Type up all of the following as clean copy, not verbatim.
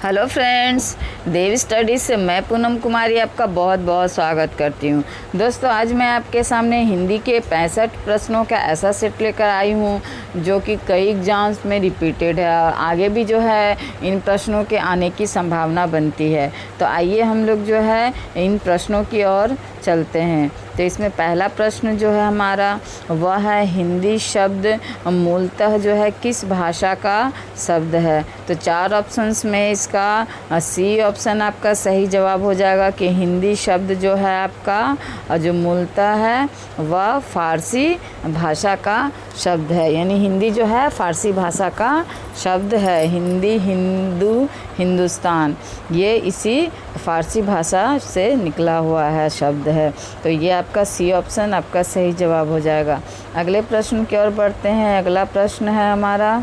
Hello friends, देव studies से मैं पूनम कुमारी आपका बहुत बहुत स्वागत करती हूँ। दोस्तों, आज मैं आपके सामने हिंदी के 65 प्रश्नों का ऐसा सेट लेकर आई हूँ जो कि कई एग्जाम्स में रिपीटेड है और आगे भी जो है इन प्रश्नों के आने की संभावना बनती है। तो आइए हम लोग जो है इन प्रश्नों की ओर चलते हैं। तो इसमें पहला प्रश्न जो है हमारा वह है, हिंदी शब्द मूलतः जो है किस भाषा का शब्द है। तो 4 ऑप्शंस में इसका सी ऑप्शन आपका सही जवाब हो जाएगा कि हिंदी शब्द जो है आपका जो मूलतः है वह फ़ारसी भाषा का शब्द है। यानी हिंदी जो है फ़ारसी भाषा का शब्द है। हिंदी, हिंदू, हिंदुस्तान, ये इसी फ़ारसी भाषा से निकला हुआ है शब्द है। तो ये आपका सी ऑप्शन आपका सही जवाब हो जाएगा। अगले प्रश्न की ओर बढ़ते हैं। अगला प्रश्न है हमारा,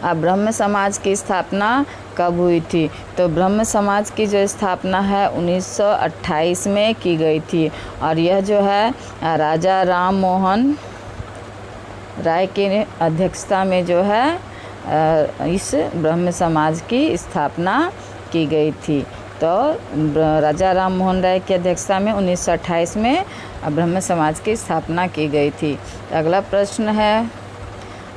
ब्रह्म समाज की स्थापना कब हुई थी। तो ब्रह्म समाज की जो स्थापना है 1928 में की गई थी और यह जो है राजा राम मोहन राय की अध्यक्षता में जो है इस ब्रह्म समाज की स्थापना की गई थी। तो राजा राम मोहन राय की अध्यक्षता में 1928 में ब्रह्म समाज की स्थापना की गई थी। अगला प्रश्न है,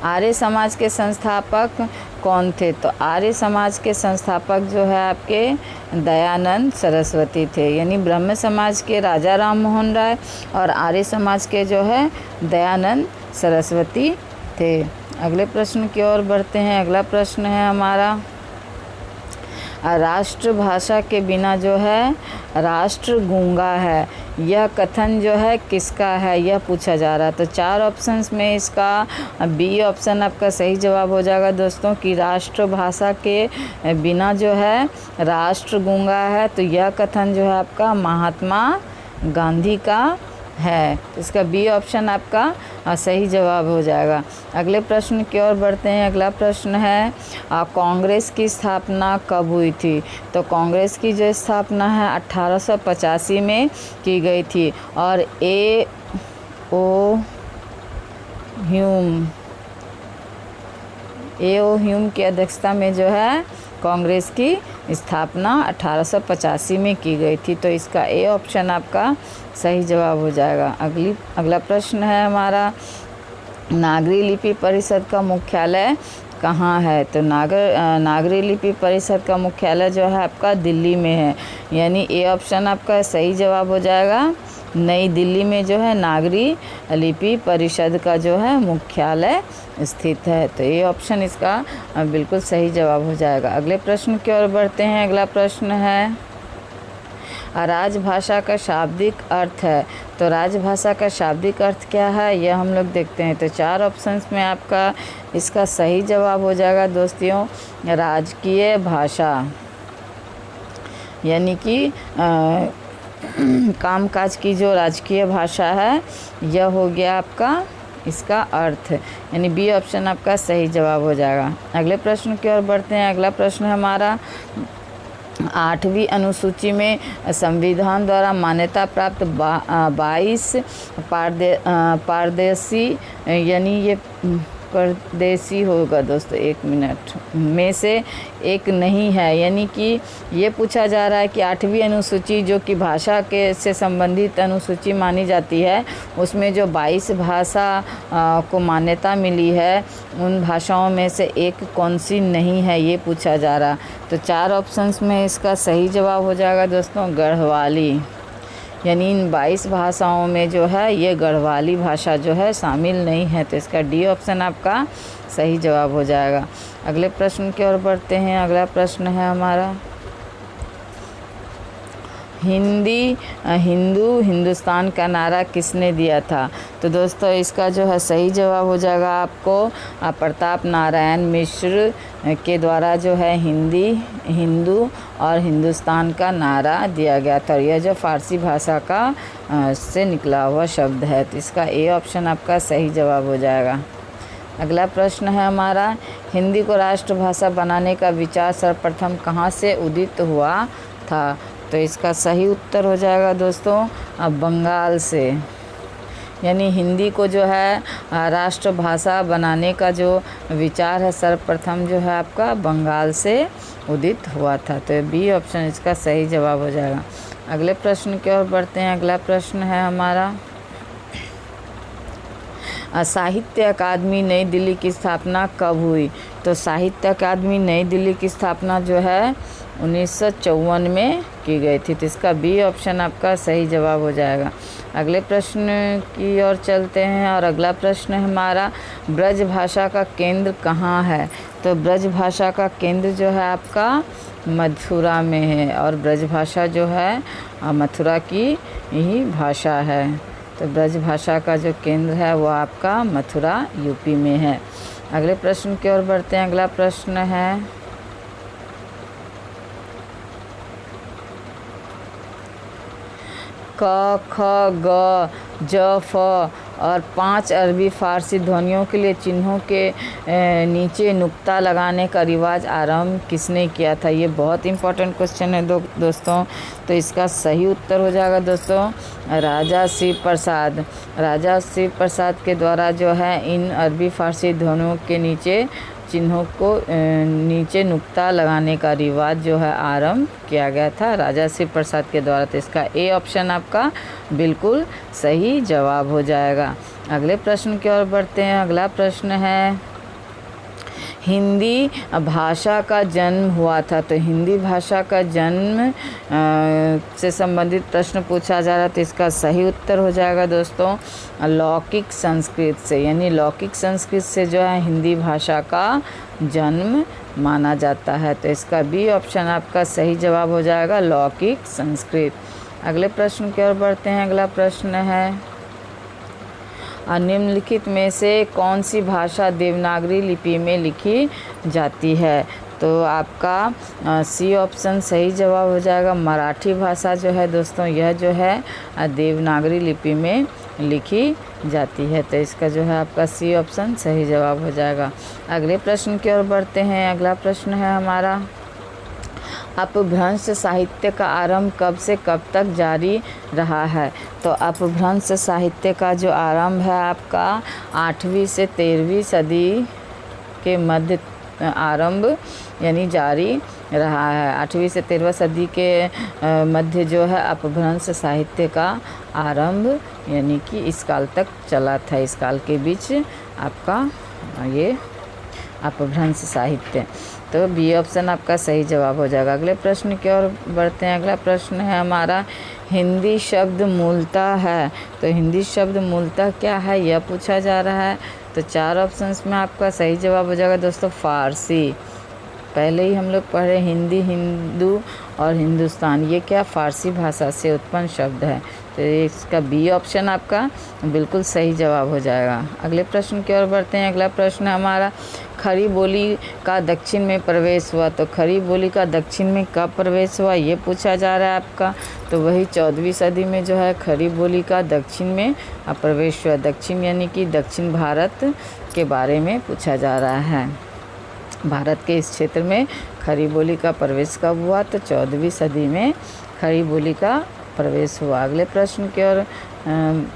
आर्य समाज के संस्थापक कौन थे। तो आर्य समाज के संस्थापक जो है आपके दयानंद सरस्वती थे। यानी ब्रह्म समाज के राजा राम मोहन राय और आर्य समाज के जो है दयानंद सरस्वती थे। अगले प्रश्न की ओर बढ़ते हैं। अगला प्रश्न है हमारा, राष्ट्रभाषा के बिना जो है राष्ट्र गूंगा है, यह कथन जो है किसका है, यह पूछा जा रहा है। तो 4 ऑप्शंस में इसका बी ऑप्शन आपका सही जवाब हो जाएगा दोस्तों कि राष्ट्रभाषा के बिना जो है राष्ट्र गूंगा है। तो यह कथन जो है आपका महात्मा गांधी का है। तो इसका बी ऑप्शन आपका सही जवाब हो जाएगा। अगले प्रश्न की ओर बढ़ते हैं। अगला प्रश्न है, कांग्रेस की स्थापना कब हुई थी। तो कांग्रेस की जो स्थापना है 1885 में की गई थी और ए ओ ह्यूम की अध्यक्षता में जो है कांग्रेस की स्थापना 1885 में की गई थी। तो इसका ए ऑप्शन आपका सही जवाब हो जाएगा। अगला प्रश्न है हमारा, नागरी लिपि परिषद का मुख्यालय कहाँ है। तो नागरी लिपि परिषद का मुख्यालय जो है आपका दिल्ली में है। यानी ए ऑप्शन आपका सही जवाब हो जाएगा। नई दिल्ली में जो है नागरी लिपि परिषद का जो है मुख्यालय स्थित है। तो ये ऑप्शन इसका बिल्कुल सही जवाब हो जाएगा। अगले प्रश्न की ओर बढ़ते हैं। अगला प्रश्न है, राजभाषा का शाब्दिक अर्थ है। तो राजभाषा का शाब्दिक अर्थ क्या है यह हम लोग देखते हैं। तो 4 ऑप्शंस में आपका इसका सही जवाब हो जाएगा दोस्तों राजकीय भाषा। यानी कि कामकाज की जो राजकीय भाषा है यह हो गया आपका इसका अर्थ। यानी बी ऑप्शन आपका सही जवाब हो जाएगा। अगले प्रश्न की ओर बढ़ते हैं। अगला प्रश्न हमारा, 8वीं अनुसूची में संविधान द्वारा मान्यता प्राप्त 22 पारदेशी, यानी ये परदेसी होगा दोस्तों, 1 मिनट, में से एक नहीं है। यानी कि ये पूछा जा रहा है कि 8वीं अनुसूची जो कि भाषा के से संबंधित अनुसूची मानी जाती है उसमें जो 22 भाषा को मान्यता मिली है उन भाषाओं में से एक कौन सी नहीं है ये पूछा जा रहा। तो 4 ऑप्शंस में इसका सही जवाब हो जाएगा दोस्तों गढ़वाली। यानी इन 22 भाषाओं में जो है ये गढ़वाली भाषा जो है शामिल नहीं है। तो इसका डी ऑप्शन आपका सही जवाब हो जाएगा। अगले प्रश्न की ओर बढ़ते हैं। अगला प्रश्न है हमारा, हिंदू हिंदुस्तान का नारा किसने दिया था। तो दोस्तों इसका जो है सही जवाब हो जाएगा आपको प्रताप नारायण मिश्र के द्वारा जो है हिंदू और हिंदुस्तान का नारा दिया गया था। यह जो फ़ारसी भाषा का से निकला हुआ शब्द है। तो इसका ए ऑप्शन आपका सही जवाब हो जाएगा। अगला प्रश्न है हमारा, हिंदी को राष्ट्रभाषा बनाने का विचार सर्वप्रथम कहाँ से उदित हुआ था। तो इसका सही उत्तर हो जाएगा दोस्तों बंगाल से। यानी हिंदी को जो है राष्ट्रभाषा बनाने का जो विचार है सर्वप्रथम जो है आपका बंगाल से उदित हुआ था। तो बी ऑप्शन इसका सही जवाब हो जाएगा। अगले प्रश्न की ओर बढ़ते हैं। अगला प्रश्न है हमारा, साहित्य अकादमी नई दिल्ली की स्थापना कब हुई? तो साहित्य अकादमी नई दिल्ली की स्थापना जो है 1954 में की गई थी। तो इसका बी ऑप्शन आपका सही जवाब हो जाएगा। अगले प्रश्न की ओर चलते हैं और अगला प्रश्न है हमारा, ब्रज भाषा का केंद्र कहाँ है? तो ब्रज भाषा का केंद्र जो है आपका मथुरा में है और ब्रज भाषा जो है मथुरा की ही भाषा है। तो ब्रज भाषा का जो केंद्र है वो आपका मथुरा यूपी में है। अगले प्रश्न की ओर बढ़ते हैं। अगला प्रश्न है, क, ख, ग, ज, फ और 5 अरबी फारसी ध्वनियों के लिए चिन्हों के नीचे नुक्ता लगाने का रिवाज आरंभ किसने किया था? ये बहुत इंपॉर्टेंट क्वेश्चन है दोस्तों। तो इसका सही उत्तर हो जाएगा दोस्तों राजा शिव प्रसाद। राजा शिव प्रसाद के द्वारा जो है इन अरबी फारसी ध्वनियों के नीचे चिन्हों को नीचे नुक्ता लगाने का रिवाज जो है आरंभ किया गया था राजा शिव प्रसाद के द्वारा। तो इसका ए ऑप्शन आपका बिल्कुल सही जवाब हो जाएगा। अगले प्रश्न की ओर बढ़ते हैं। अगला प्रश्न है, हिंदी भाषा का जन्म हुआ था। तो हिंदी भाषा का जन्म से संबंधित प्रश्न पूछा जा रहा है। तो इसका सही उत्तर हो जाएगा दोस्तों लौकिक संस्कृत से, यानी लौकिक संस्कृत से जो है हिंदी भाषा का जन्म माना जाता है। तो इसका बी ऑप्शन आपका सही जवाब हो जाएगा लौकिक संस्कृत। अगले प्रश्न की ओर बढ़ते हैं। अगला प्रश्न है, निम्नलिखित में से कौन सी भाषा देवनागरी लिपि में लिखी जाती है? तो आपका सी ऑप्शन सही जवाब हो जाएगा। मराठी भाषा जो है दोस्तों यह जो है देवनागरी लिपि में लिखी जाती है। तो इसका जो है आपका सी ऑप्शन सही जवाब हो जाएगा। अगले प्रश्न की ओर बढ़ते हैं। अगला प्रश्न है हमारा, अपभ्रंश साहित्य का आरंभ कब से कब तक जारी रहा है? तो अपभ्रंश साहित्य का जो आरंभ है आपका 8वीं से 13वीं सदी के मध्य आरंभ यानी जारी रहा है। 8वीं से 13वीं सदी के मध्य जो है अपभ्रंश साहित्य का आरंभ यानी कि इस काल तक चला था। इस काल के बीच आपका ये अपभ्रंश साहित्य। तो बी ऑप्शन आपका सही जवाब हो जाएगा। अगले प्रश्न की ओर बढ़ते हैं। अगला प्रश्न है हमारा, हिंदी शब्द मूलतः है। तो हिंदी शब्द मूलतः क्या है यह पूछा जा रहा है। तो 4 ऑप्शंस में आपका सही जवाब हो जाएगा दोस्तों फारसी। पहले ही हम लोग पढ़े हिंदी, हिंदू और हिंदुस्तान, ये क्या फारसी भाषा से उत्पन्न शब्द है। तो इसका बी ऑप्शन आपका बिल्कुल सही जवाब हो जाएगा। अगले प्रश्न की ओर बढ़ते हैं। अगला प्रश्न हमारा, खड़ी बोली का दक्षिण में प्रवेश हुआ। तो खड़ी बोली का दक्षिण में कब प्रवेश हुआ ये पूछा जा रहा है आपका। तो वही 14वीं सदी में जो है खड़ी बोली का दक्षिण में प्रवेश हुआ। दक्षिण यानी कि दक्षिण भारत के बारे में पूछा जा रहा है। भारत के इस क्षेत्र में खड़ी बोली का प्रवेश कब हुआ? तो 14वीं सदी में खड़ी बोली का प्रवेश हुआ। अगले प्रश्न की ओर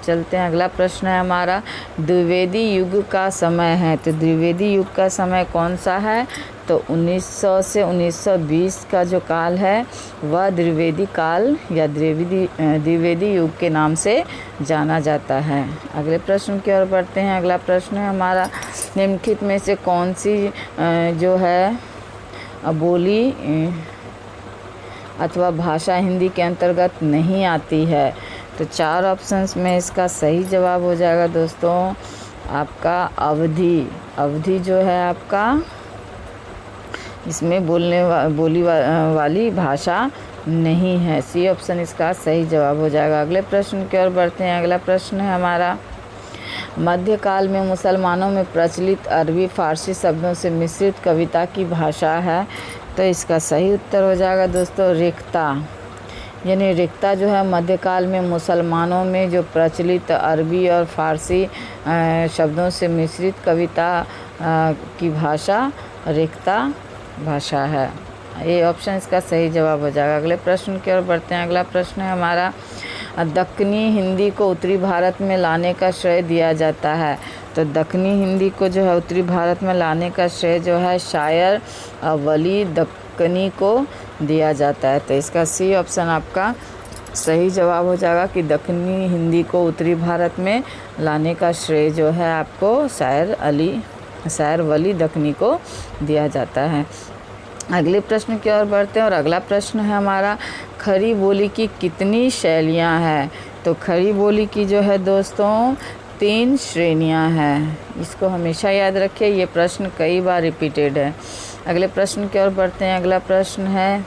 चलते हैं। अगला प्रश्न है हमारा, द्विवेदी युग का समय है। तो द्विवेदी युग का समय कौन सा है? तो 1900 से 1920 का जो काल है वह द्विवेदी काल या द्विवेदी युग के नाम से जाना जाता है। अगले प्रश्न की ओर बढ़ते हैं। अगला प्रश्न है हमारा, निम्नलिखित में से कौन सी जो है बोली अथवा भाषा हिंदी के अंतर्गत नहीं आती है? तो 4 ऑप्शंस में इसका सही जवाब हो जाएगा दोस्तों आपका अवधी। अवधी जो है आपका इसमें बोली वाली भाषा नहीं है। सी ऑप्शन इसका सही जवाब हो जाएगा। अगले प्रश्न की ओर बढ़ते हैं। अगला प्रश्न है हमारा, मध्यकाल में मुसलमानों में प्रचलित अरबी फारसी शब्दों से मिश्रित कविता की भाषा है। तो इसका सही उत्तर हो जाएगा दोस्तों रिक्ता। यानी रिक्ता जो है मध्यकाल में मुसलमानों में जो प्रचलित अरबी और फारसी शब्दों से मिश्रित कविता की भाषा रिक्ता भाषा है। ये ऑप्शन इसका सही जवाब हो जाएगा। अगले प्रश्न की ओर बढ़ते हैं। अगला प्रश्न है हमारा, दक्कनी हिंदी को उत्तरी भारत में लाने का श्रेय दिया जाता है? तो दक्कनी हिंदी को जो है उत्तरी भारत में लाने का श्रेय जो है शायर वली दक्कनी को दिया जाता है। तो इसका सी ऑप्शन आपका सही जवाब हो जाएगा कि दक्कनी हिंदी को उत्तरी भारत में लाने का श्रेय जो है आपको शायर वली दक्कनी को दिया जाता है। अगले प्रश्न की ओर बढ़ते हैं और अगला प्रश्न है हमारा, खड़ी बोली की कितनी शैलियाँ हैं? तो खड़ी बोली की जो है दोस्तों 3 श्रेणियाँ हैं। इसको हमेशा याद रखिए, ये प्रश्न कई बार रिपीटेड है। अगले प्रश्न की ओर बढ़ते हैं। अगला प्रश्न है,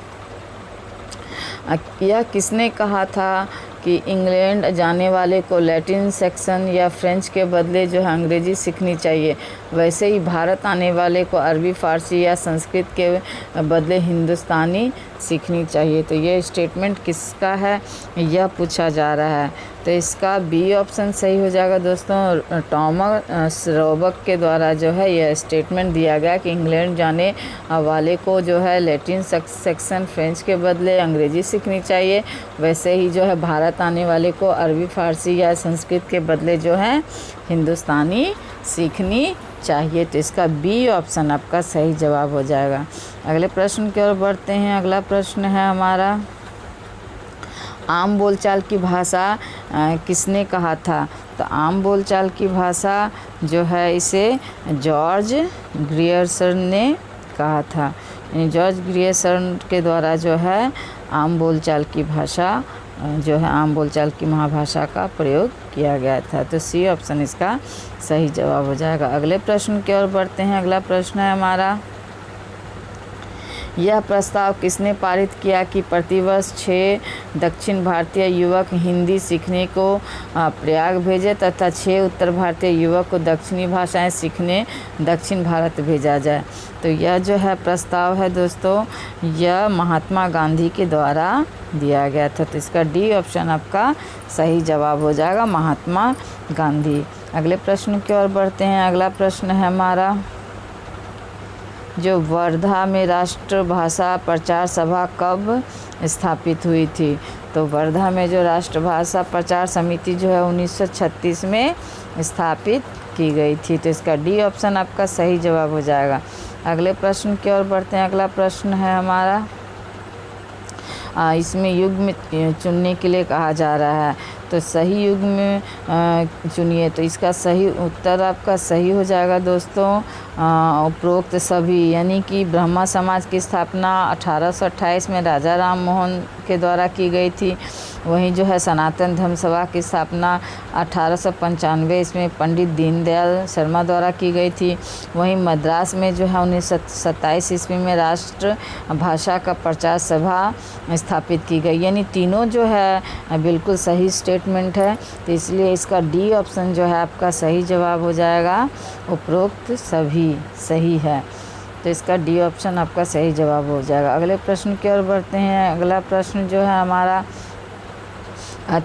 यह किसने कहा था कि इंग्लैंड जाने वाले को लैटिन सेक्शन या फ्रेंच के बदले जो है अंग्रेज़ी सीखनी चाहिए, वैसे ही भारत आने वाले को अरबी फ़ारसी या संस्कृत के बदले हिंदुस्तानी सीखनी चाहिए? तो ये स्टेटमेंट किसका है, यह पूछा जा रहा है। तो इसका बी ऑप्शन सही हो जाएगा दोस्तों। टॉमस रोबक के द्वारा जो है यह स्टेटमेंट दिया गया कि इंग्लैंड जाने वाले को जो है लैटिन सेक्शन फ्रेंच के बदले अंग्रेज़ी सीखनी चाहिए, वैसे ही जो है भारत आने वाले को अरबी फ़ारसी या संस्कृत के बदले जो है हिंदुस्तानी सीखनी चाहिए। तो इसका बी ऑप्शन आपका सही जवाब हो जाएगा। अगले प्रश्न की ओर बढ़ते हैं। अगला प्रश्न है हमारा, आम बोलचाल की भाषा किसने कहा था? तो आम बोलचाल की भाषा जो है इसे जॉर्ज ग्रियर्सन ने कहा था। जॉर्ज ग्रियर्सन के द्वारा जो है आम बोलचाल की भाषा जो है आम बोलचाल की महाभाषा का प्रयोग किया गया था। तो सी ऑप्शन इसका सही जवाब हो जाएगा। अगले प्रश्न की ओर बढ़ते हैं। अगला प्रश्न है हमारा, यह प्रस्ताव किसने पारित किया कि प्रतिवर्ष 6 दक्षिण भारतीय युवक हिंदी सीखने को प्रयाग भेजे तथा 6 उत्तर भारतीय युवक को दक्षिणी भाषाएं सीखने दक्षिण भारत भेजा जाए? तो यह जो है प्रस्ताव है दोस्तों, यह महात्मा गांधी के द्वारा दिया गया था। तो इसका डी ऑप्शन आपका सही जवाब हो जाएगा, महात्मा गांधी। अगले प्रश्न की ओर बढ़ते हैं। अगला प्रश्न है हमारा, जो वर्धा में राष्ट्रभाषा प्रचार सभा कब स्थापित हुई थी? तो वर्धा में जो राष्ट्रभाषा प्रचार समिति जो है 1936 में स्थापित की गई थी। तो इसका डी ऑप्शन आपका सही जवाब हो जाएगा। अगले प्रश्न की ओर बढ़ते हैं। अगला प्रश्न है हमारा, इसमें युग में चुनने के लिए कहा जा रहा है, तो सही युग में चुनिए। तो इसका सही उत्तर आपका सही हो जाएगा दोस्तों, उपरोक्त सभी, यानी कि ब्रह्मा समाज की स्थापना 1828 में राजा राम मोहन के द्वारा की गई थी। वहीं जो है सनातन धर्म सभा की स्थापना 1895 इसमें पंडित दीनदयाल शर्मा द्वारा की गई थी। वहीं मद्रास में जो है 1927 ईस्वी में राष्ट्र भाषा का प्रचार सभा स्थापित की गई। यानी तीनों जो है बिल्कुल सही स्टेटमेंट है, तो इसलिए इसका डी ऑप्शन जो है आपका सही जवाब हो जाएगा, उपरोक्त सभी सही है। तो इसका डी ऑप्शन आपका सही जवाब हो जाएगा। अगले प्रश्न की ओर बढ़ते हैं। अगला प्रश्न जो है हमारा,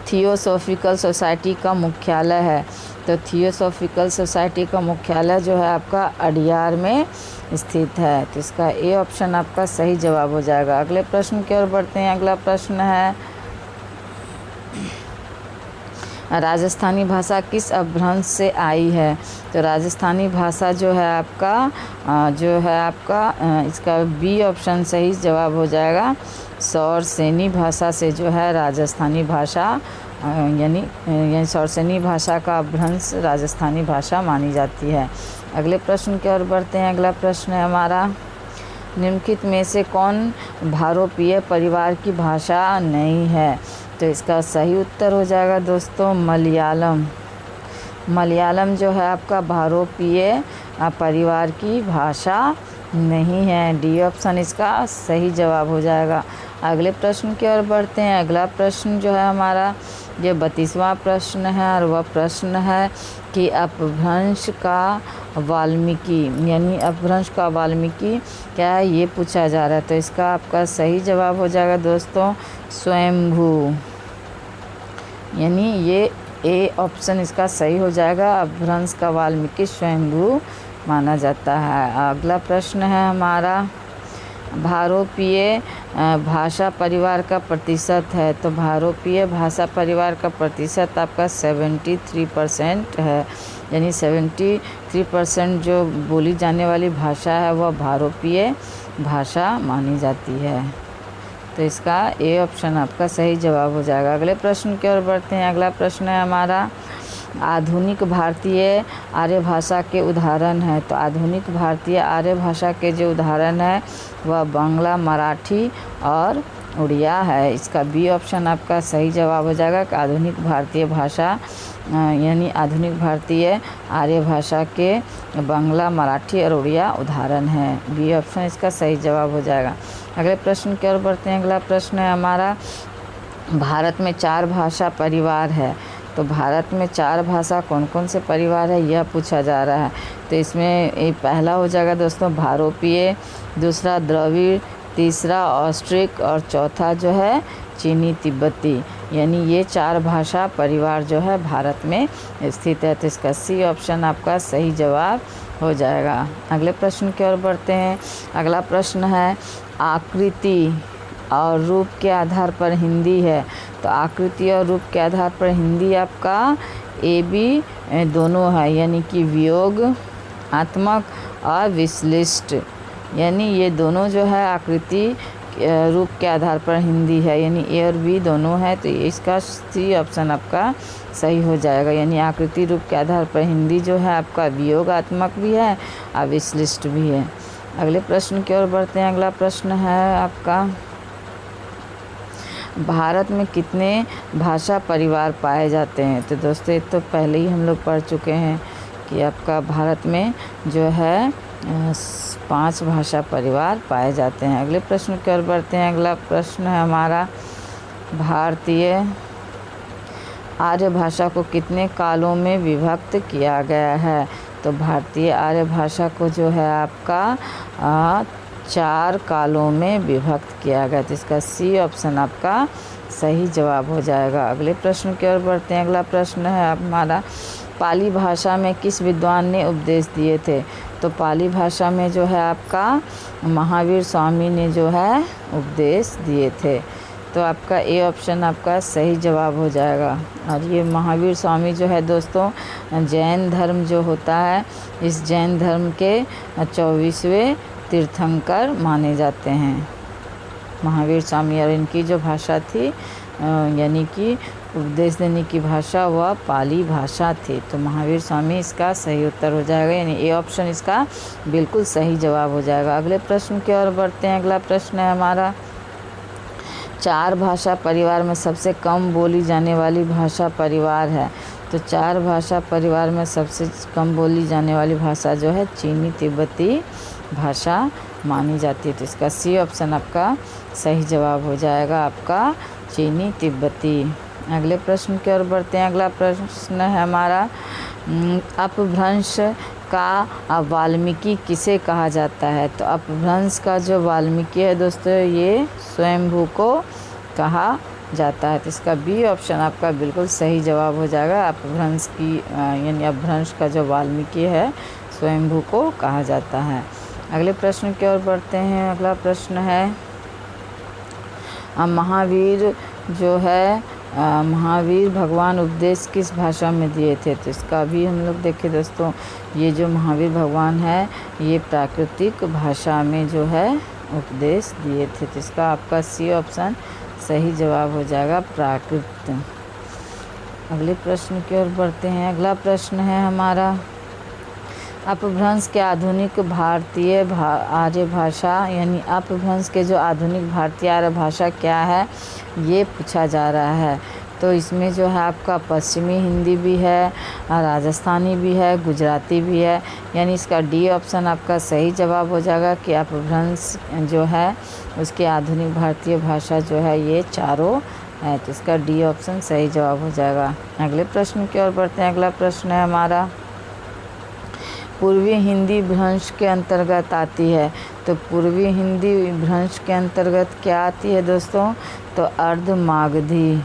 थियोसॉफिकल सोसाइटी का मुख्यालय है। तो थियोसॉफिकल सोसाइटी का मुख्यालय जो है आपका अडियार में स्थित है। तो इसका ए ऑप्शन आपका सही जवाब हो जाएगा। अगले प्रश्न की ओर बढ़ते हैं। अगला प्रश्न है, राजस्थानी भाषा किस अपभ्रंश से आई है? तो राजस्थानी भाषा जो है आपका इसका बी ऑप्शन सही जवाब हो जाएगा, सौरसेनी भाषा से जो है राजस्थानी भाषा यानी सौरसेनी भाषा का अपभ्रंश राजस्थानी भाषा मानी जाती है। अगले प्रश्न की ओर बढ़ते हैं। अगला प्रश्न है हमारा, निम्नलिखित में से कौन भारोपीय परिवार की भाषा नहीं है? तो इसका सही उत्तर हो जाएगा दोस्तों मलयालम। मलयालम जो है आपका भारोपीय परिवार की भाषा नहीं है। डी ऑप्शन इसका सही जवाब हो जाएगा। अगले प्रश्न की ओर बढ़ते हैं। अगला प्रश्न जो है हमारा ये 32वां प्रश्न है और वह प्रश्न है कि अपभ्रंश का वाल्मीकि यानी अपभ्रंश का वाल्मीकि क्या है, ये पूछा जा रहा है। तो इसका आपका सही जवाब हो जाएगा दोस्तों स्वयंभू, यानी ये ए ऑप्शन इसका सही हो जाएगा, अपभ्रंश का वाल्मीकि स्वयंभू माना जाता है। अगला प्रश्न है हमारा, भारोपीय भाषा परिवार का प्रतिशत है, तो भारोपीय भाषा परिवार का प्रतिशत आपका 73% है। यानी 73% जो बोली जाने वाली भाषा है वह भारोपीय भाषा मानी जाती है। तो इसका ए ऑप्शन आपका सही जवाब हो जाएगा। अगले प्रश्न की ओर बढ़ते हैं। अगला प्रश्न है हमारा, आधुनिक भारतीय आर्य भाषा के उदाहरण है। तो आधुनिक भारतीय आर्य भाषा के जो उदाहरण है वह बांग्ला, मराठी और उड़िया है। इसका बी ऑप्शन आपका सही जवाब हो जाएगा कि आधुनिक भारतीय भाषा यानी आधुनिक भारतीय आर्य भाषा के बांग्ला, मराठी और उड़िया उदाहरण है। बी ऑप्शन इसका सही जवाब हो जाएगा। अगले प्रश्न की ओर बढ़ते हैं। अगला प्रश्न है हमारा, भारत में 4 भाषा परिवार है। तो भारत में 4 भाषा कौन कौन से परिवार है यह पूछा जा रहा है। तो इसमें ये पहला हो जाएगा दोस्तों भारोपीय, दूसरा द्रविड़, तीसरा ऑस्ट्रिक और चौथा जो है चीनी तिब्बती। यानी ये 4 भाषा परिवार जो है भारत में स्थित है। तो इसका सी ऑप्शन आपका सही जवाब हो जाएगा। अगले प्रश्न की ओर बढ़ते हैं। अगला प्रश्न है, आकृति और रूप के आधार पर हिंदी है। तो आकृति और रूप के आधार पर हिंदी आपका ए बी दोनों है, यानी कि वियोगात्मक और विश्लिष्ट। यानी ये दोनों जो है आकृति रूप के आधार पर हिंदी है, यानी ए और बी दोनों है। तो इसका सी ऑप्शन आपका सही हो जाएगा। यानी आकृति रूप के आधार पर हिंदी जो है आपका वियोगात्मक भी है और विश्लिष्ट भी है। अगले प्रश्न की ओर बढ़ते हैं। अगला प्रश्न है आपका, भारत में कितने भाषा परिवार पाए जाते हैं। तो दोस्तों ये तो पहले ही हम लोग पढ़ चुके हैं कि आपका भारत में जो है 5 भाषा परिवार पाए जाते हैं। अगले प्रश्न की ओर बढ़ते हैं। अगला प्रश्न है हमारा, भारतीय आर्य भाषा को कितने कालों में विभक्त किया गया है। तो भारतीय आर्य भाषा को जो है आपका 4 कालों में विभक्त किया गया। तो इसका सी ऑप्शन आपका सही जवाब हो जाएगा। अगले प्रश्न की ओर बढ़ते हैं। अगला प्रश्न है हमारा, पाली भाषा में किस विद्वान ने उपदेश दिए थे। तो पाली भाषा में जो है आपका महावीर स्वामी ने जो है उपदेश दिए थे। तो आपका ए ऑप्शन आपका सही जवाब हो जाएगा। और ये महावीर स्वामी जो है दोस्तों जैन धर्म जो होता है, इस जैन धर्म के 24वें तीर्थंकर माने जाते हैं महावीर स्वामी। और इनकी जो भाषा थी यानी कि उपदेश देने की भाषा वह पाली भाषा थी। तो महावीर स्वामी इसका सही उत्तर हो जाएगा, यानी ए ऑप्शन इसका बिल्कुल सही जवाब हो जाएगा। अगले प्रश्न की ओर बढ़ते हैं। अगला प्रश्न है हमारा, 4 भाषा परिवार में सबसे कम बोली जाने वाली भाषा परिवार है। तो 4 भाषा परिवार में सबसे कम बोली जाने वाली भाषा जो है चीनी तिब्बती भाषा मानी जाती है। तो इसका सी ऑप्शन आपका सही जवाब हो जाएगा, आपका चीनी तिब्बती। अगले प्रश्न की ओर बढ़ते हैं। अगला प्रश्न है हमारा, अपभ्रंश का वाल्मीकि किसे कहा जाता है। तो अपभ्रंश का जो वाल्मीकि है दोस्तों ये स्वयंभू को कहा जाता है। तो इसका बी ऑप्शन आपका बिल्कुल सही जवाब हो जाएगा। अपभ्रंश की यानी अपभ्रंश का जो वाल्मीकि है स्वयंभू को कहा जाता है। अगले प्रश्न की ओर बढ़ते हैं। अगला प्रश्न है, महावीर जो है महावीर भगवान उपदेश किस भाषा में दिए थे। तो इसका भी हम लोग देखें दोस्तों, ये जो महावीर भगवान है ये प्राकृतिक भाषा में जो है उपदेश दिए थे। तो इसका आपका सी ऑप्शन सही जवाब हो जाएगा, प्राकृत। अगले प्रश्न की ओर बढ़ते हैं। अगला प्रश्न है हमारा, अपभ्रंश के आधुनिक भारतीय आर्य भाषा यानी अपभ्रंश के जो आधुनिक भारतीय आर्य भाषा क्या है ये पूछा जा रहा है। तो इसमें जो है आपका पश्चिमी हिंदी भी है, राजस्थानी भी है, गुजराती भी है। यानी इसका डी ऑप्शन आपका सही जवाब हो जाएगा कि अपभ्रंश जो है उसकी आधुनिक भारतीय भाषा जो है ये चारों है। तो इसका डी ऑप्शन सही जवाब हो जाएगा। अगले प्रश्न की ओर बढ़ते हैं। अगला प्रश्न है हमारा, पूर्वी हिंदी भ्रंश के अंतर्गत आती है। तो पूर्वी हिंदी भ्रंश के अंतर्गत क्या आती है दोस्तों, तो अर्धमागधी।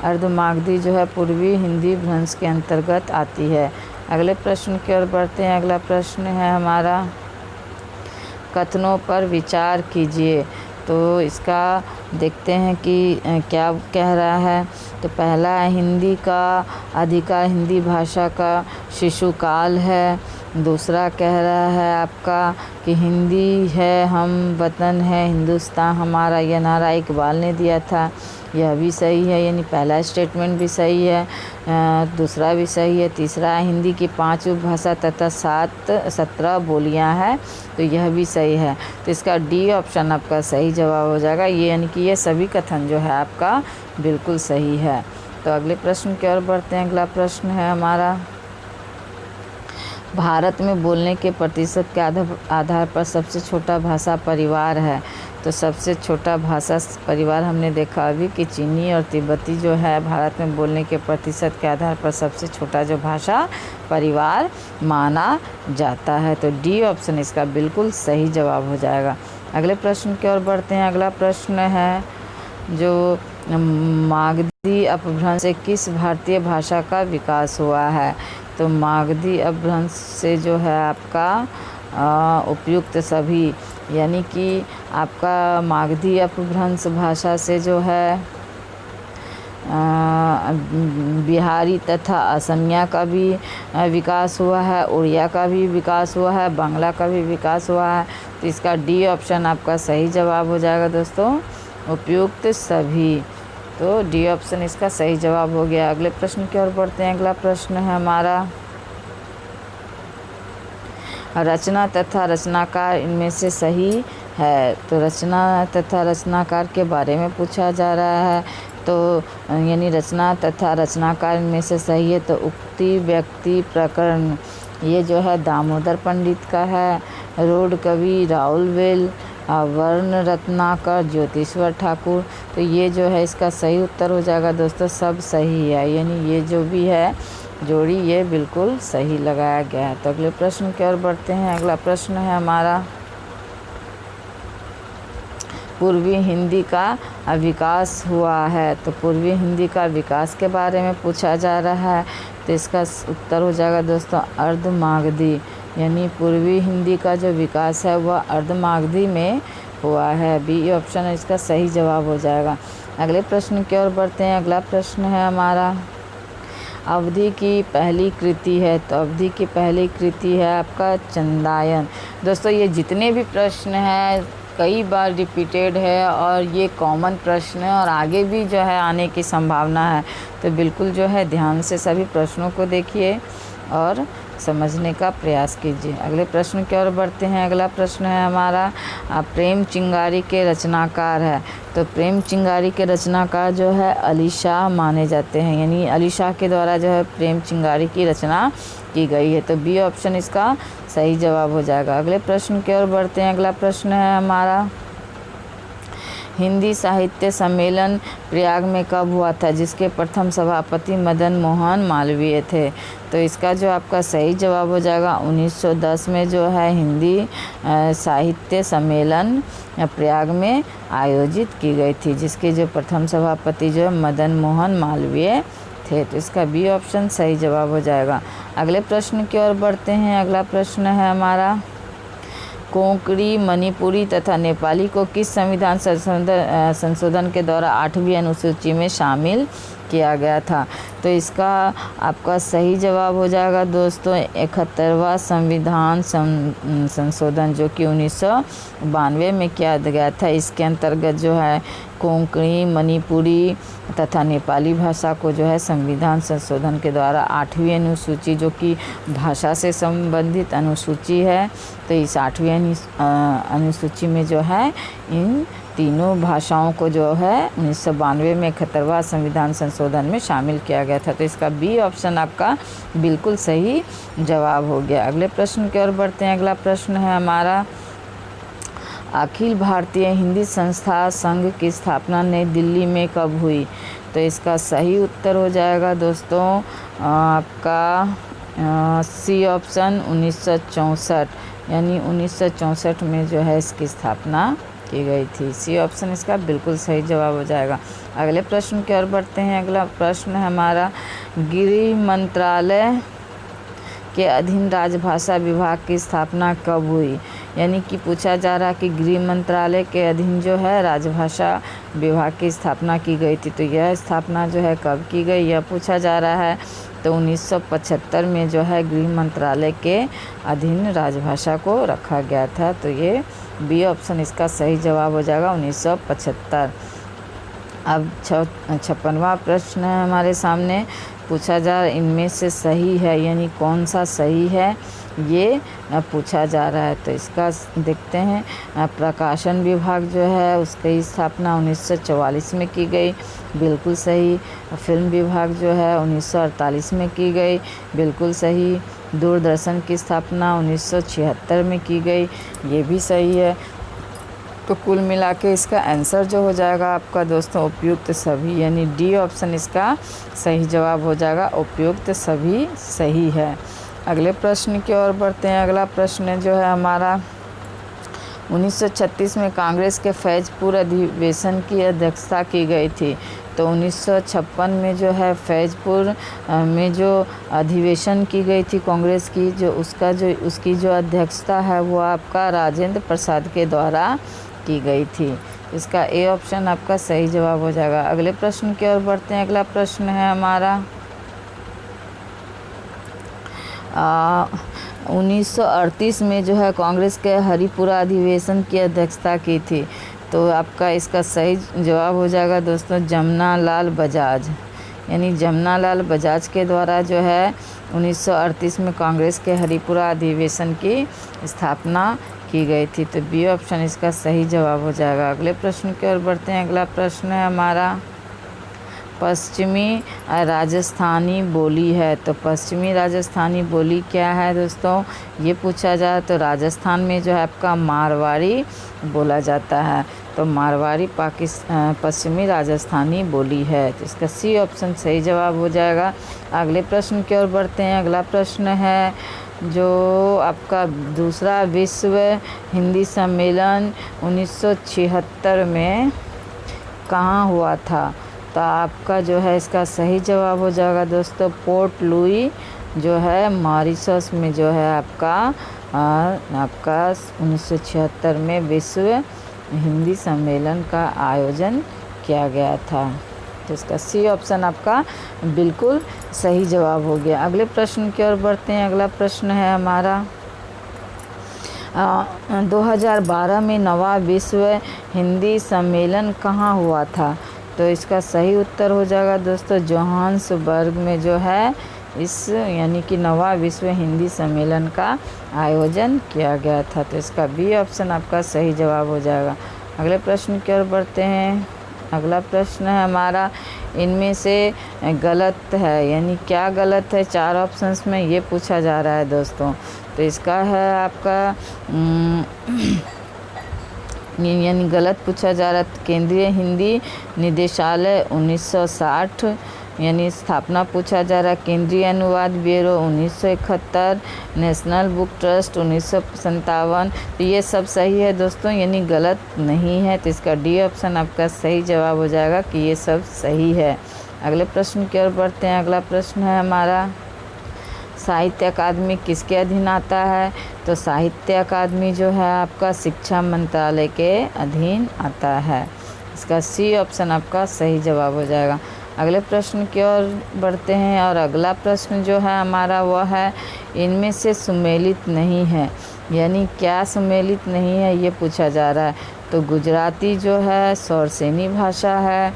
अर्धमागधी जो है पूर्वी हिंदी भ्रंश के अंतर्गत आती है। अगले प्रश्न की ओर बढ़ते हैं। अगला प्रश्न है हमारा, कथनों पर विचार कीजिए। तो इसका देखते हैं कि क्या कह रहा है। तो पहला है हिंदी का अधिकार हिंदी भाषा का शिशुकाल है। दूसरा कह रहा है आपका कि हिंदी है हम वतन है हिंदुस्तान हमारा, यह नारा इकबाल ने दिया था। यह भी सही है, यानी पहला स्टेटमेंट भी सही है, दूसरा भी सही है। तीसरा हिंदी की 5 उपभाषा तथा 17 बोलियां हैं, तो यह भी सही है। तो इसका डी ऑप्शन आपका सही जवाब हो जाएगा। ये यानी कि ये सभी कथन जो है आपका बिल्कुल सही है। तो अगले प्रश्न की ओर बढ़ते हैं। अगला प्रश्न है हमारा, भारत में बोलने के प्रतिशत के आधार पर सबसे छोटा भाषा परिवार है। तो सबसे छोटा भाषा परिवार हमने देखा अभी कि चीनी और तिब्बती जो है भारत में बोलने के प्रतिशत के आधार पर सबसे छोटा जो भाषा परिवार माना जाता है। तो डी ऑप्शन इसका बिल्कुल सही जवाब हो जाएगा। अगले प्रश्न की ओर बढ़ते हैं। अगला प्रश्न है जो मागधी अपभ्रंश से किस भारतीय भाषा का विकास हुआ है। तो मागधी अपभ्रंश से जो है आपका उपयुक्त सभी, यानी कि आपका मागधी अपभ्रंश भाषा से जो है बिहारी तथा असमिया का भी विकास हुआ है, उड़िया का भी विकास हुआ है, बांग्ला का भी विकास हुआ है। तो इसका डी ऑप्शन आपका सही जवाब हो जाएगा दोस्तों, उपयुक्त सभी। तो डी ऑप्शन इसका सही जवाब हो गया। अगले प्रश्न की ओर बढ़ते हैं। अगला प्रश्न है हमारा, रचना तथा रचनाकार इनमें से सही है। तो रचना तथा रचनाकार के बारे में पूछा जा रहा है। तो यानी रचना तथा रचनाकार इनमें से सही है। तो उक्ति व्यक्ति प्रकरण ये जो है दामोदर पंडित का है, रोड कवि राउलवेल, वर्ण रत्नाकर ज्योतिश्वर ठाकुर। तो ये जो है इसका सही उत्तर हो जाएगा दोस्तों, सब सही है, यानी ये जो भी है जोड़ी ये बिल्कुल सही लगाया गया है। तो अगले प्रश्न की ओर बढ़ते हैं। अगला प्रश्न है हमारा, पूर्वी हिंदी का विकास हुआ है। तो पूर्वी हिंदी का विकास के बारे में पूछा जा रहा है। तो इसका उत्तर हो जाएगा दोस्तों अर्धमागधी, यानी पूर्वी हिंदी का जो विकास है वह अर्धमागधी में हुआ है। बी ऑप्शन इसका सही जवाब हो जाएगा। अगले प्रश्न की ओर बढ़ते हैं। अगला प्रश्न है हमारा, अवधि की पहली कृति है। तो अवधि की पहली कृति है आपका चंदायन। दोस्तों ये जितने भी प्रश्न हैं कई बार रिपीटेड है और ये कॉमन प्रश्न है और आगे भी जो है आने की संभावना है। तो बिल्कुल जो है ध्यान से सभी प्रश्नों को देखिए और समझने का प्रयास कीजिए। अगले प्रश्न की ओर बढ़ते हैं। अगला प्रश्न है हमारा, प्रेम चिंगारी के रचनाकार है। तो प्रेम चिंगारी के रचनाकार जो है अली शाह माने जाते हैं, यानी अली शाह के द्वारा जो है प्रेम चिंगारी की रचना की गई है। तो बी ऑप्शन इसका सही जवाब हो जाएगा। अगले प्रश्न की ओर बढ़ते हैं। अगला प्रश्न है हमारा, हिंदी साहित्य सम्मेलन प्रयाग में कब हुआ था, जिसके प्रथम सभापति मदन मोहन मालवीय थे। तो इसका जो आपका सही जवाब हो जाएगा 1910 में जो है हिंदी साहित्य सम्मेलन प्रयाग में आयोजित की गई थी, जिसके जो प्रथम सभापति जो है मदन मोहन मालवीय थे। तो इसका बी ऑप्शन सही जवाब हो जाएगा। अगले प्रश्न की ओर बढ़ते हैं। अगला प्रश्न है हमारा, कोंकणी मणिपुरी तथा नेपाली को किस संविधान संशोधन के द्वारा 8वीं अनुसूची में शामिल किया गया था। तो इसका आपका सही जवाब हो जाएगा दोस्तों 71वां संविधान संशोधन, जो कि 1992 में किया गया था। इसके अंतर्गत जो है कोंकणी मणिपुरी तथा नेपाली भाषा को जो है संविधान संशोधन के द्वारा 8वीं अनुसूची, जो कि भाषा से संबंधित अनुसूची है, तो इस 8वीं अनुसूची में जो है इन तीनों भाषाओं को जो है 1992 में 71वां संविधान संशोधन में शामिल किया गया था। तो इसका बी ऑप्शन आपका बिल्कुल सही जवाब हो गया। अगले प्रश्न की ओर बढ़ते हैं। अगला प्रश्न है हमारा, अखिल भारतीय हिंदी संस्था संघ की स्थापना नई दिल्ली में कब हुई। तो इसका सही उत्तर हो जाएगा दोस्तों आपका सी ऑप्शन 1964, यानी 1964 में जो है इसकी स्थापना की गई थी। सी ऑप्शन इसका बिल्कुल सही जवाब हो जाएगा। अगले प्रश्न की ओर बढ़ते हैं। अगला प्रश्न है हमारा, गृह मंत्रालय के अधीन राजभाषा विभाग की स्थापना कब हुई। यानी कि पूछा जा रहा है कि गृह मंत्रालय के अधीन जो है राजभाषा विभाग की स्थापना की गई थी। तो यह स्थापना जो है कब की गई, यह पूछा जा रहा है। तो 1975 में जो है गृह मंत्रालय के अधीन राजभाषा को रखा गया था। तो ये बी ऑप्शन इसका सही जवाब हो जाएगा, 1975। अब 56वां प्रश्न है हमारे सामने। पूछा जा इनमें से सही है, यानी कौन सा सही है ये पूछा जा रहा है। तो इसका देखते हैं। प्रकाशन विभाग जो है उसकी स्थापना 1944 में की गई, बिल्कुल सही। फिल्म विभाग जो है 1948 में की गई, बिल्कुल सही। दूरदर्शन की स्थापना 1976 में की गई, ये भी सही है। तो कुल मिला के इसका आंसर जो हो जाएगा आपका दोस्तों उपयुक्त सभी, यानी डी ऑप्शन इसका सही जवाब हो जाएगा, उपयुक्त सभी सही है। अगले प्रश्न की ओर बढ़ते हैं। अगला प्रश्न जो है हमारा 1936 में कांग्रेस के फैजपुर अधिवेशन की अध्यक्षता की गई थी। तो 1956 में जो है फैजपुर में जो अधिवेशन की गई थी कांग्रेस की, उसकी जो अध्यक्षता है वो आपका राजेंद्र प्रसाद के द्वारा की गई थी। इसका ए ऑप्शन आपका सही जवाब हो जाएगा। अगले प्रश्न की ओर बढ़ते हैं। अगला प्रश्न है हमारा 1938 में जो है कांग्रेस के हरिपुरा अधिवेशन की अध्यक्षता की थी। तो आपका इसका सही जवाब हो जाएगा दोस्तों जमुना लाल बजाज, यानी जमुना लाल बजाज के द्वारा जो है 1938 में कांग्रेस के हरिपुरा अधिवेशन की स्थापना की गई थी। तो बी ऑप्शन इसका सही जवाब हो जाएगा। अगले प्रश्न की ओर बढ़ते हैं। अगला प्रश्न है हमारा पश्चिमी राजस्थानी बोली है। तो पश्चिमी राजस्थानी बोली क्या है दोस्तों, ये पूछा जाए तो राजस्थान में जो है आपका मारवाड़ी बोला जाता है। तो मारवाड़ी पश्चिमी राजस्थानी बोली है। तो इसका सी ऑप्शन सही जवाब हो जाएगा। अगले प्रश्न की ओर बढ़ते हैं। अगला प्रश्न है जो आपका दूसरा विश्व हिंदी सम्मेलन 1976 में कहाँ हुआ था। तो आपका जो है इसका सही जवाब हो जाएगा दोस्तों पोर्ट लुई जो है मॉरिशस में जो है आपका 1976 में विश्व हिंदी सम्मेलन का आयोजन किया गया था। तो इसका सी ऑप्शन आपका बिल्कुल सही जवाब हो गया। अगले प्रश्न की ओर बढ़ते हैं। अगला प्रश्न है हमारा 2012 में नवा विश्व हिंदी सम्मेलन कहाँ हुआ था। तो इसका सही उत्तर हो जाएगा दोस्तों जोहान्सबर्ग में जो है इस यानी कि नवा विश्व हिंदी सम्मेलन का आयोजन किया गया था। तो इसका बी ऑप्शन आपका सही जवाब हो जाएगा। अगले प्रश्न की ओर बढ़ते हैं। अगला प्रश्न है हमारा इनमें से गलत है, यानी क्या गलत है 4 ऑप्शंस में ये पूछा जा रहा है दोस्तों। तो इसका है आपका यानी गलत पूछा जा रहा है केंद्रीय हिंदी निदेशालय 1960 यानी स्थापना पूछा जा रहा है। केंद्रीय अनुवाद ब्यूरो 1971, नेशनल बुक ट्रस्ट 1957। तो ये सब सही है दोस्तों, यानी गलत नहीं है। तो इसका डी ऑप्शन आपका सही जवाब हो जाएगा कि ये सब सही है। अगले प्रश्न की ओर बढ़ते हैं। अगला प्रश्न है हमारा साहित्य अकादमी किसके अधीन आता है। तो साहित्य अकादमी जो है आपका शिक्षा मंत्रालय के अधीन आता है। इसका सी ऑप्शन आपका सही जवाब हो जाएगा। अगले प्रश्न की ओर बढ़ते हैं और अगला प्रश्न जो है हमारा वह है इनमें से सुमेलित नहीं है, यानी क्या सुमेलित नहीं है ये पूछा जा रहा है। तो गुजराती जो है सौरसेनी भाषा है,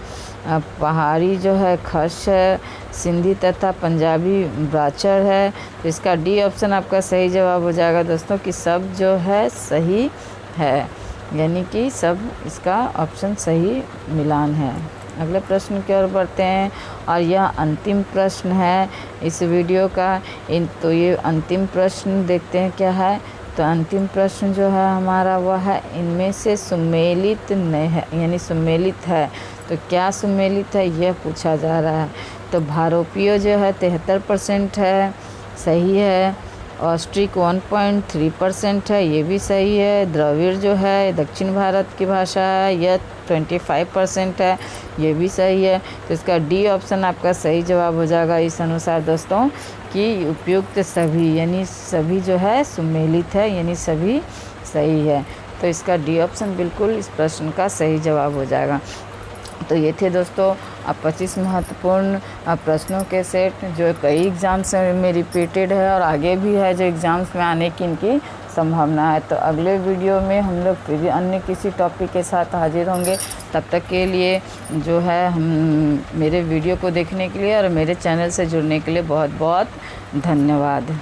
पहाड़ी जो है खश है, सिंधी तथा पंजाबी ब्राचर है। तो इसका डी ऑप्शन आपका सही जवाब हो जाएगा दोस्तों कि सब जो है सही है, यानी कि सब इसका ऑप्शन सही मिलान है। अगले प्रश्न की ओर बढ़ते हैं और यह अंतिम प्रश्न है इस वीडियो का। तो ये अंतिम प्रश्न देखते हैं क्या है। तो अंतिम प्रश्न जो है हमारा वह है इनमें से सुमेलित नहीं है, यानी सुमेलित है। तो क्या सुमेलित है यह पूछा जा रहा है। तो भारोपीय जो है 73% है, सही है। ऑस्ट्रिक 1.3% है, ये भी सही है। द्रविड़ जो है दक्षिण भारत की भाषा है, यह 25% है, ये भी सही है। तो इसका डी ऑप्शन आपका सही जवाब हो जाएगा इस अनुसार दोस्तों कि उपयुक्त सभी, यानी सभी जो है सुमेलित है, यानी सभी सही है। तो इसका डी ऑप्शन बिल्कुल इस प्रश्न का सही जवाब हो जाएगा। तो ये थे दोस्तों 25 महत्वपूर्ण प्रश्नों के सेट जो कई एग्ज़ाम्स में रिपीटेड है और आगे भी है जो एग्ज़ाम्स में आने की इनकी संभावना है। तो अगले वीडियो में हम लोग फिर अन्य किसी टॉपिक के साथ हाजिर होंगे। तब तक के लिए जो है हम मेरे वीडियो को देखने के लिए और मेरे चैनल से जुड़ने के लिए बहुत बहुत धन्यवाद।